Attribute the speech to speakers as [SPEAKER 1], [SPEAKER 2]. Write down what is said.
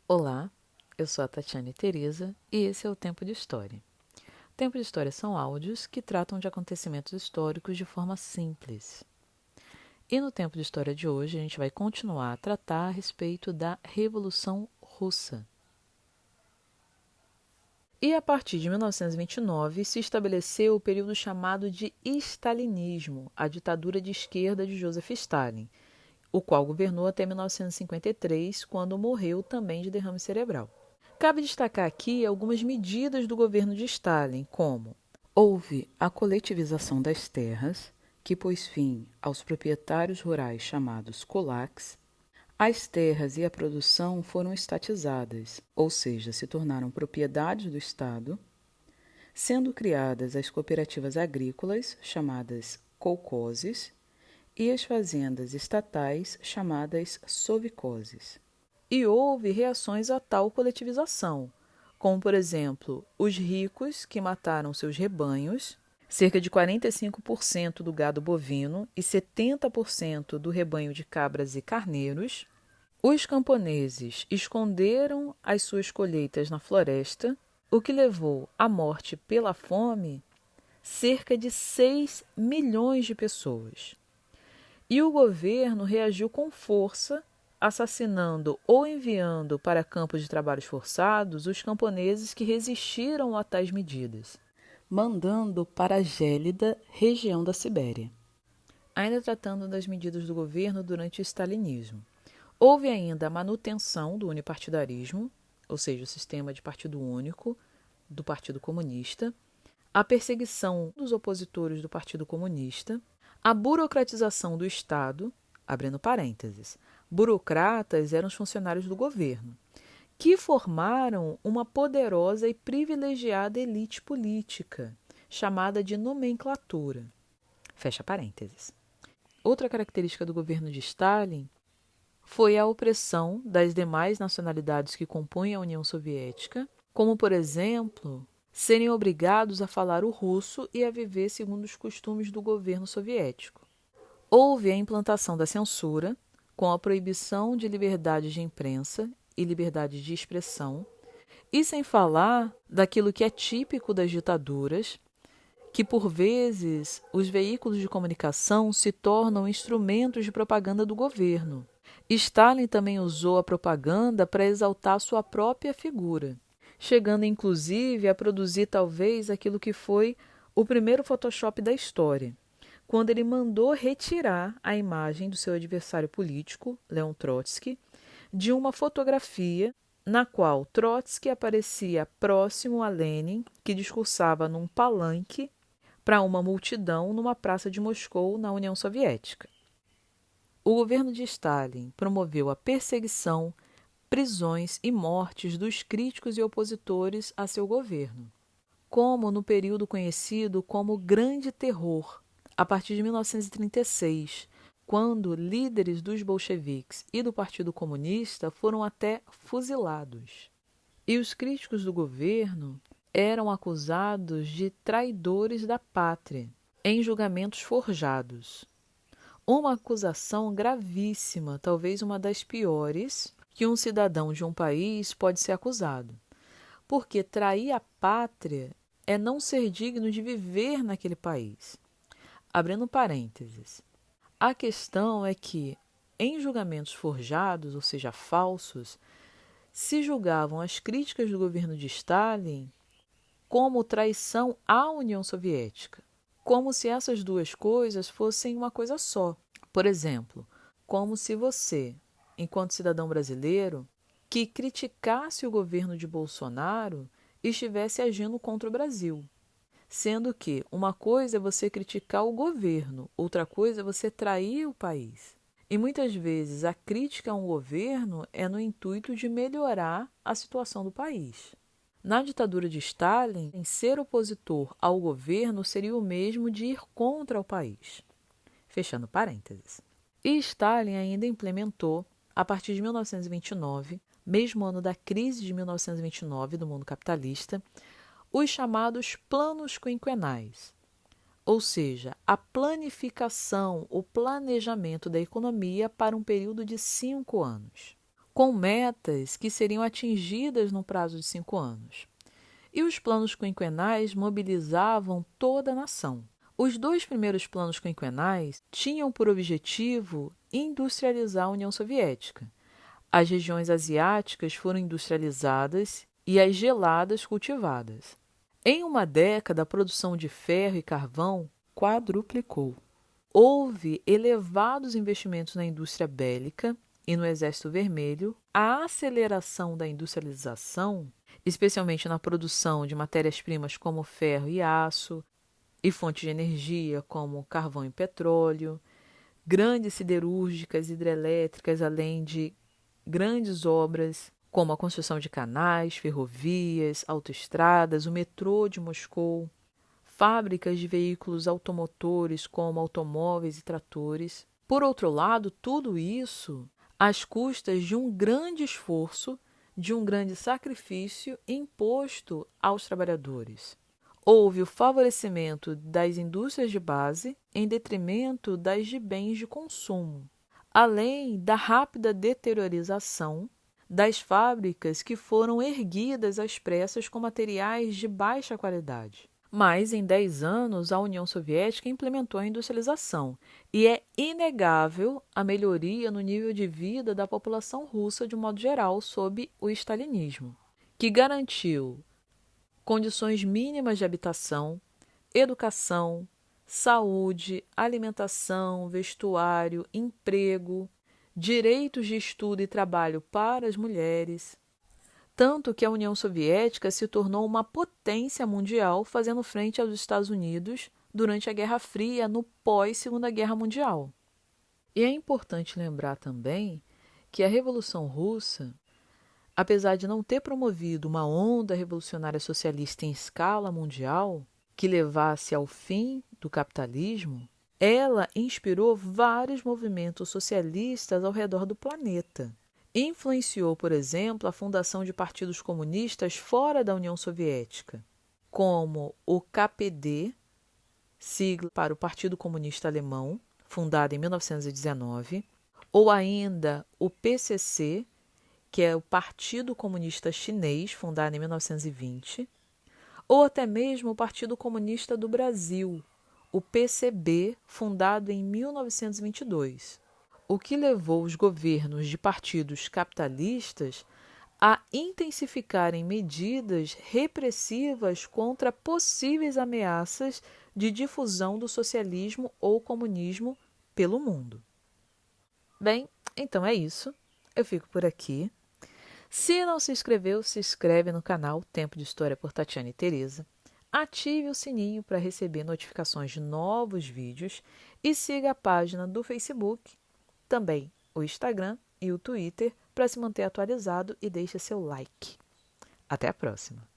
[SPEAKER 1] Olá, eu sou a Tatiane Teresa e esse é o Tempo de História. Tempo de História são áudios que tratam de acontecimentos históricos de forma simples. E no Tempo de História de hoje a gente vai continuar a tratar a respeito da Revolução Russa. E a partir de 1929 se estabeleceu o período chamado de Stalinismo, a ditadura de esquerda de Joseph Stalin, o qual governou até 1953, quando morreu também de derrame cerebral. Cabe destacar aqui algumas medidas do governo de Stalin, como houve a coletivização das terras, que pôs fim aos proprietários rurais chamados kulaks. As terras e a produção foram estatizadas, ou seja, se tornaram propriedades do Estado, sendo criadas as cooperativas agrícolas, chamadas kolkhozes, e as fazendas estatais, chamadas sovkhozes. E houve reações a tal coletivização, como, por exemplo, os ricos que mataram seus rebanhos, cerca de 45% do gado bovino e 70% do rebanho de cabras e carneiros. Os camponeses esconderam as suas colheitas na floresta, o que levou à morte pela fome cerca de 6 milhões de pessoas. E o governo reagiu com força, assassinando ou enviando para campos de trabalhos forçados os camponeses que resistiram a tais medidas, mandando para a gélida região da Sibéria. Ainda tratando das medidas do governo durante o stalinismo, houve ainda a manutenção do unipartidarismo, ou seja, o sistema de partido único do Partido Comunista, a perseguição dos opositores do Partido Comunista, a burocratização do Estado, abrindo parênteses, burocratas eram os funcionários do governo, que formaram uma poderosa e privilegiada elite política, chamada de nomenclatura. Fecha parênteses. Outra característica do governo de Stalin foi a opressão das demais nacionalidades que compunham a União Soviética, como, por exemplo, serem obrigados a falar o russo e a viver segundo os costumes do governo soviético. Houve a implantação da censura, com a proibição de liberdade de imprensa e liberdade de expressão, e sem falar daquilo que é típico das ditaduras, que por vezes os veículos de comunicação se tornam instrumentos de propaganda do governo. Stalin também usou a propaganda para exaltar sua própria figura, chegando inclusive a produzir talvez aquilo que foi o primeiro Photoshop da história, quando ele mandou retirar a imagem do seu adversário político, Leon Trotsky, de uma fotografia na qual Trotsky aparecia próximo a Lenin, que discursava num palanque para uma multidão numa praça de Moscou, na União Soviética. O governo de Stalin promoveu a perseguição, prisões e mortes dos críticos e opositores a seu governo, como no período conhecido como Grande Terror, a partir de 1936, quando líderes dos bolcheviques e do Partido Comunista foram até fuzilados. E os críticos do governo eram acusados de traidores da pátria, em julgamentos forjados. Uma acusação gravíssima, talvez uma das piores, que um cidadão de um país pode ser acusado. Porque trair a pátria é não ser digno de viver naquele país. Abrindo parênteses, a questão é que, em julgamentos forjados, ou seja, falsos, se julgavam as críticas do governo de Stalin como traição à União Soviética, como se essas duas coisas fossem uma coisa só. Por exemplo, como se você, enquanto cidadão brasileiro, que criticasse o governo de Bolsonaro, estivesse agindo contra o Brasil. Sendo que uma coisa é você criticar o governo, outra coisa é você trair o país. E muitas vezes a crítica a um governo é no intuito de melhorar a situação do país. Na ditadura de Stalin, ser opositor ao governo seria o mesmo de ir contra o país. Fechando parênteses. E Stalin ainda implementou, a partir de 1929, mesmo ano da crise de 1929 do mundo capitalista, os chamados planos quinquenais, ou seja, a planificação, o planejamento da economia para um período de 5 anos. com metas que seriam atingidas no prazo de 5 anos. E os planos quinquenais mobilizavam toda a nação. Os 2 primeiros planos quinquenais tinham por objetivo industrializar a União Soviética. As regiões asiáticas foram industrializadas e as geladas cultivadas. Em uma década, a produção de ferro e carvão quadruplicou. Houve elevados investimentos na indústria bélica e no Exército Vermelho. A aceleração da industrialização, especialmente na produção de matérias-primas como ferro e aço, e fontes de energia como carvão e petróleo, grandes siderúrgicas, hidrelétricas, além de grandes obras como a construção de canais, ferrovias, autoestradas, o metrô de Moscou, fábricas de veículos automotores como automóveis e tratores. Por outro lado, tudo isso às custas de um grande esforço, de um grande sacrifício imposto aos trabalhadores. Houve o favorecimento das indústrias de base em detrimento das de bens de consumo, além da rápida deteriorização das fábricas que foram erguidas às pressas com materiais de baixa qualidade. Mas, em 10 anos, a União Soviética implementou a industrialização e é inegável a melhoria no nível de vida da população russa de um modo geral sob o stalinismo, que garantiu condições mínimas de habitação, educação, saúde, alimentação, vestuário, emprego, direitos de estudo e trabalho para as mulheres, tanto que a União Soviética se tornou uma potência mundial fazendo frente aos Estados Unidos durante a Guerra Fria no pós-Segunda Guerra Mundial. E é importante lembrar também que a Revolução Russa, apesar de não ter promovido uma onda revolucionária socialista em escala mundial que levasse ao fim do capitalismo, ela inspirou vários movimentos socialistas ao redor do planeta. Influenciou, por exemplo, a fundação de partidos comunistas fora da União Soviética, como o KPD, sigla para o Partido Comunista Alemão, fundado em 1919, ou ainda o PCC, que é o Partido Comunista Chinês, fundado em 1920, ou até mesmo o Partido Comunista do Brasil, o PCB, fundado em 1922. O que levou os governos de partidos capitalistas a intensificarem medidas repressivas contra possíveis ameaças de difusão do socialismo ou comunismo pelo mundo. Bem, então é isso. Eu fico por aqui. Se não se inscreveu, se inscreve no canal Tempo de História por Tatiana e Tereza. Ative o sininho para receber notificações de novos vídeos e siga a página do Facebook, também o Instagram e o Twitter para se manter atualizado e deixe seu like. Até a próxima!